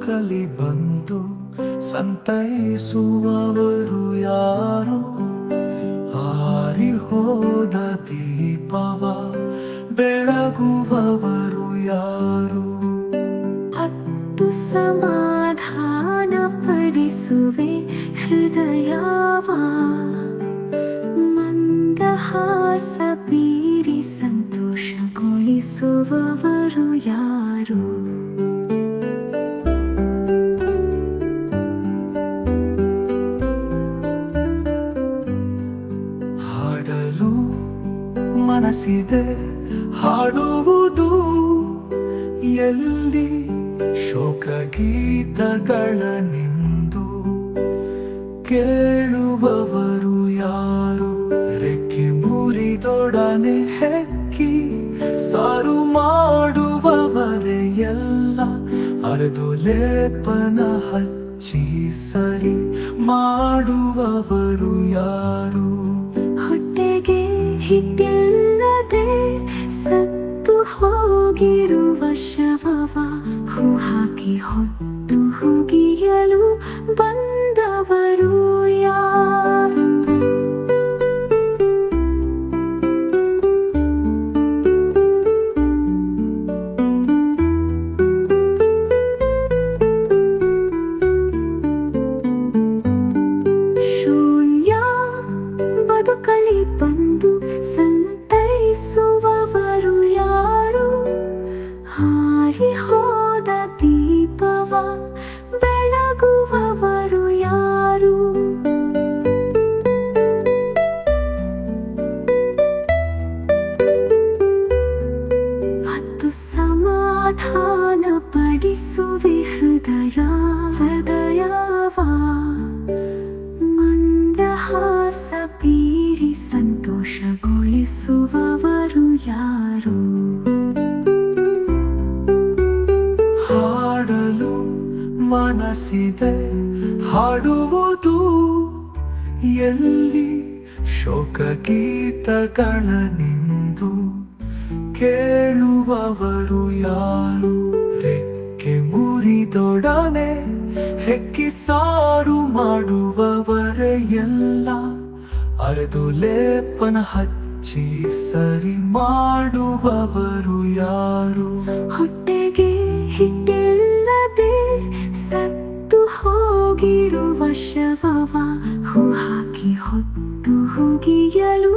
ಬದುಕಲಿ ಬಂದು ಸಂತೈಸುವವರು ಯಾರು? ಆರಿ ಹೋದ ದೀಪವ ಬೆಳಗುವವರು ಯಾರು? ಹತ್ತು ಸಮಾಧಾನ ಪಡಿಸುವೆ ಹೃದಯವ, ಮಂದಹಾಸ ಬೀರಿ ಸಂತೋಷಗೊಳಿಸುವವರು ಯಾರು? ಹಾಡಲು ಮನಸ್ಸಿದೆ ಹಾಡುವುದು ಎಲ್ಲಿ? ಶೋಕ ಗೀತಗಳನ್ನೆಂದು ಕೇಳುವವರು ಯಾರು? ರೆಕ್ಕೆ ಮುರಿದೊಡನೆ ಹೆಕ್ಕಿ ಸಾರು ಮಾಡುವವರೇ ಎಲ್ಲ, ಅರೆದು ಲೇಪನ ಹಚ್ಚಿ ಸರಿ ಮಾಡುವವರು ಯಾರು? ಹೊಟ್ಟೆಗೆ ಹಿಟ್ಟಿಲ್ಲದೆ ಸತ್ತು ಹೋಗಿರುವ ಶವವ ಹೂ ಹಾಕಿ ಹೊತ್ತು ಹುಗಿಯಲು ಬಂದವರು ಯಾರು? ಶೂನ್ಯ ಬದುಕಲಿ ಬಂದು ಸಂತೈಸುವವರು ಯಾರು? ಹಾರಿ ಹೋದ ದೀಪವ ಬೆಳಗುವವರು ಯಾರು? ಹತ್ತು ಸಮಾಧಾನ ಪಡಿಸುವೆ ಹೃದಯವ, ಮಂದಹಾಸ ಬೀರಿ ಸಂತೋಷಗೊಳಿಸುವವರು ಯಾರು? ಹಾಡಲು ಮನಸ್ಸಿದೆ ಹಾಡುವುದು ಎಲ್ಲಿ? ಶೋಕ ಗೀತಗಳನ್ನೆಂದು ಕೇಳುವವರು ಯಾರು? ರೆಕ್ಕೆ ಮುರಿದೊಡನೆ ಹೆಕ್ಕಿ ಸಾರು ಮಾಡುವವರೇ ಎಲ್ಲ, ಅರೆದು ಲೇಪನ ಹಚ್ಚಿ ಸರಿ ಮಾಡುವವರು ಯಾರು? ಹೊಟ್ಟೆಗೆ ಹಿಟ್ಟಿಲ್ಲದೆ ಸತ್ತು ಹೋಗಿರುವ ಶವವ ಹೂ ಹಾಕಿ ಹೊತ್ತು ಹುಗಿಯಲು